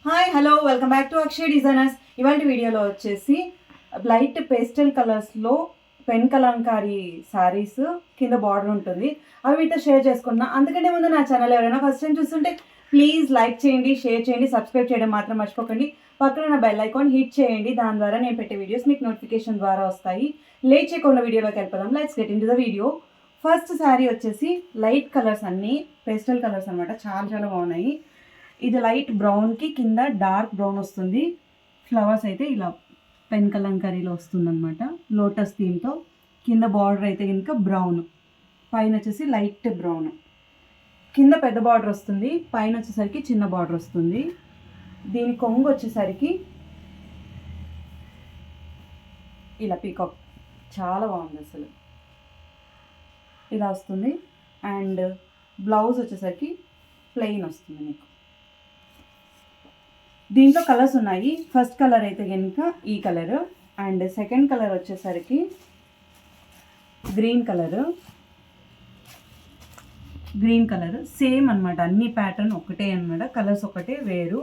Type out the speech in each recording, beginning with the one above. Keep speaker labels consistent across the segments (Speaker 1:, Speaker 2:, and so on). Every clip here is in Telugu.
Speaker 1: Hi hello welcome back to Akshay designers. ఇవాళ వీడియోలో వచ్చేసి లైట్ పేస్టల్ కలర్స్లో పెన్ కలంకారీ శారీస్ కింద బార్డర్ ఉంటుంది. అవి మీతో షేర్ చేసుకున్నా. అందుకంటే ముందు నా ఛానల్ ఎవరైనా ఫస్ట్ టైం చూస్తుంటే ప్లీజ్ లైక్ చేయండి, షేర్ చేయండి, సబ్స్క్రైబ్ చేయడం మాత్రం మర్చిపోకండి. పక్కన ఉన్న బెల్ ఐకాన్ హిట్ చేయండి. దాని ద్వారా నేను పెట్టే వీడియోస్ మీకు నోటిఫికేషన్ ద్వారా వస్తాయి. లేట్ చేయకుండా వీడియోలోకి వెళ్ళిపోదాం. Let's get in to the video. First sari వచ్చేసి లైట్ కలర్స్, అన్నీ పేస్టల్ కలర్స్ అనమాట. చాలా చాలా బాగున్నాయి. ఇది లైట్ బ్రౌన్కి కింద డార్క్ బ్రౌన్ వస్తుంది. ఫ్లవర్స్ అయితే ఇలా పెన్ కలంకారీలో వస్తుందన్నమాట, లోటస్ థీమ్తో. కింద బార్డర్ అయితే కనుక బ్రౌన్, పైన వచ్చేసి లైట్ బ్రౌన్. కింద పెద్ద బార్డర్ వస్తుంది, పైన వచ్చేసరికి చిన్న బార్డర్ వస్తుంది. దీని కొంగు వచ్చేసరికి ఇలా పీకాక్, చాలా బాగుంది అసలు. ఇలా వస్తుంది. అండ్ బ్లౌజ్ వచ్చేసరికి ప్లెయిన్ వస్తుంది మీకు. దీంట్లో కలర్స్ ఉన్నాయి. ఫస్ట్ కలర్ అయితే కనుక ఈ కలర్, అండ్ సెకండ్ కలర్ వచ్చేసరికి గ్రీన్ కలర్ సేమ్ అనమాట. అన్ని ప్యాటర్న్ ఒకటే అనమాట, కలర్స్ ఒకటే, వేరు.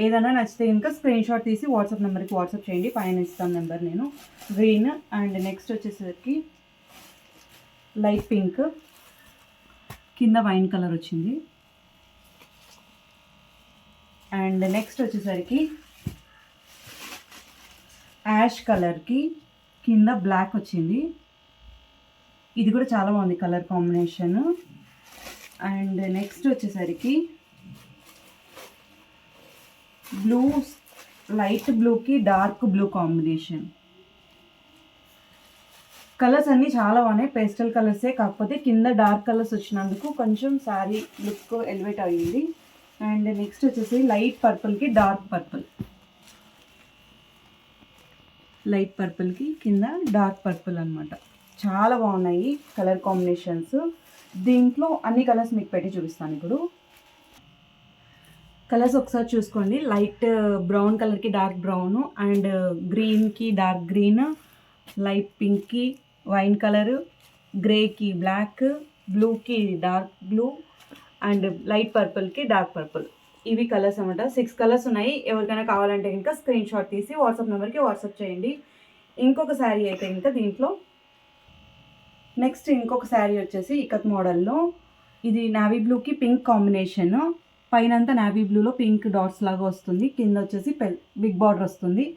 Speaker 1: ఏదైనా నచ్చితే ఇంకా స్క్రీన్ షాట్ తీసి వాట్సాప్ నెంబర్కి వాట్సాప్ చేయండి, పైన ఇస్తాను నెంబర్ నేను. గ్రీన్ అండ్ నెక్స్ట్ వచ్చేసరికి లైట్ పింక్, కింద వైన్ కలర్ వచ్చింది. అండ్ నెక్స్ట్ వచ్చేసరికి యాష్ కలర్కి కింద బ్లాక్ వచ్చింది. ఇది కూడా చాలా బాగుంది కలర్ కాంబినేషన్. అండ్ నెక్స్ట్ వచ్చేసరికి బ్లూ, లైట్ బ్లూకి డార్క్ బ్లూ కాంబినేషన్. కలర్స్ అన్నీ చాలా బాగున్నాయి, పేస్టల్ కలర్సే, కాకపోతే కింద డార్క్ కలర్స్ వచ్చినందుకు కొంచెం శారీ లుక్ ఎలివేట్ అయ్యింది. అండ్ నెక్స్ట్ వచ్చేసి లైట్ పర్పుల్కి డార్క్ పర్పుల్, లైట్ పర్పుల్కి కింద డార్క్ పర్పుల్ అనమాట. చాలా బాగున్నాయి కలర్ కాంబినేషన్స్. దీంట్లో అన్ని కలర్స్ మీకు పెట్టి చూపిస్తాను ఇప్పుడు. కలర్స్ ఒకసారి చూసుకోండి. లైట్ బ్రౌన్ కలర్కి డార్క్ బ్రౌన్, అండ్ గ్రీన్కి డార్క్ గ్రీన్, లైట్ పింక్కి వైన్ కలరు, గ్రేకి బ్లాక్, బ్లూకి డార్క్ బ్లూ, అండ్ లైట్ పర్పుల్కి డార్క్ పర్పుల్. ఇవి కలర్స్ అనమాట. 6 కలర్స్ ఉన్నాయి. ఎవరికైనా కావాలంటే ఇంకా స్క్రీన్ షాట్ తీసి వాట్సాప్ నెంబర్కి వాట్సాప్ చేయండి. ఇంకొక శారీ అయితే ఇంకా దీంట్లో నెక్స్ట్ ఇంకొక శారీ వచ్చేసి ఇకత్ మోడల్లో. ఇది నావీ బ్లూకి పింక్ కాంబినేషన్. పైన అంతా నావీ బ్లూలో పింక్ డాట్స్ లాగా వస్తుంది. కింద వచ్చేసి బిగ్ బార్డర్ వస్తుంది.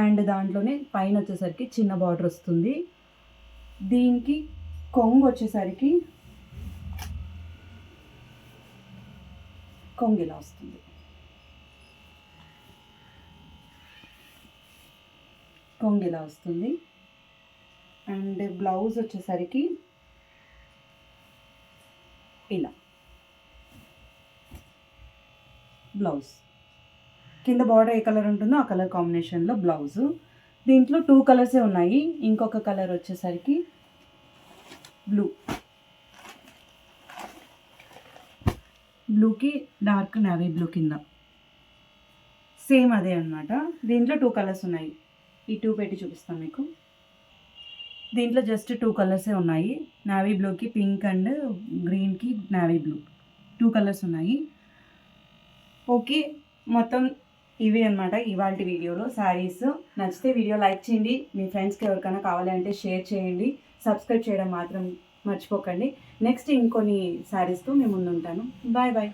Speaker 1: అండ్ దాంట్లోనే పైన వచ్చేసరికి చిన్న బార్డర్ వస్తుంది. దీనికి కొంగు వచ్చేసరికి కొంగు ఇలా వస్తుంది. కొంగు ఇలా వస్తుంది. అండ్ బ్లౌజ్ వచ్చేసరికి ఇలా బ్లౌజ్, కింద బార్డర్ ఏ కలర్ ఉంటుందో ఆ కలర్ కాంబినేషన్లో బ్లౌజు. దీంట్లో 2 కలర్సే ఉన్నాయి. ఇంకొక కలర్ వచ్చేసరికి బ్లూకి డార్క్ నావీ బ్లూ కింద, సేమ్ అదే అనమాట. దీంట్లో 2 కలర్స్ ఉన్నాయి. ఈ 2 పెట్టి చూపిస్తాను మీకు. దీంట్లో జస్ట్ 2 కలర్సే ఉన్నాయి. నావీ బ్లూకి పింక్ అండ్ గ్రీన్కి నావీ బ్లూ, 2 కలర్స్ ఉన్నాయి. ఓకే, మొత్తం ఇవి అనమాట ఇవాళ వీడియోలో శారీస్. నచ్చితే వీడియో లైక్ చేయండి, మీ ఫ్రెండ్స్కి ఎవరికైనా కావాలంటే షేర్ చేయండి, సబ్స్క్రైబ్ చేయడం మాత్రం మర్చిపోకండి. నెక్స్ట్ ఇంకొన్ని శారీస్తో మేము ముందు ఉంటాను. Bye bye.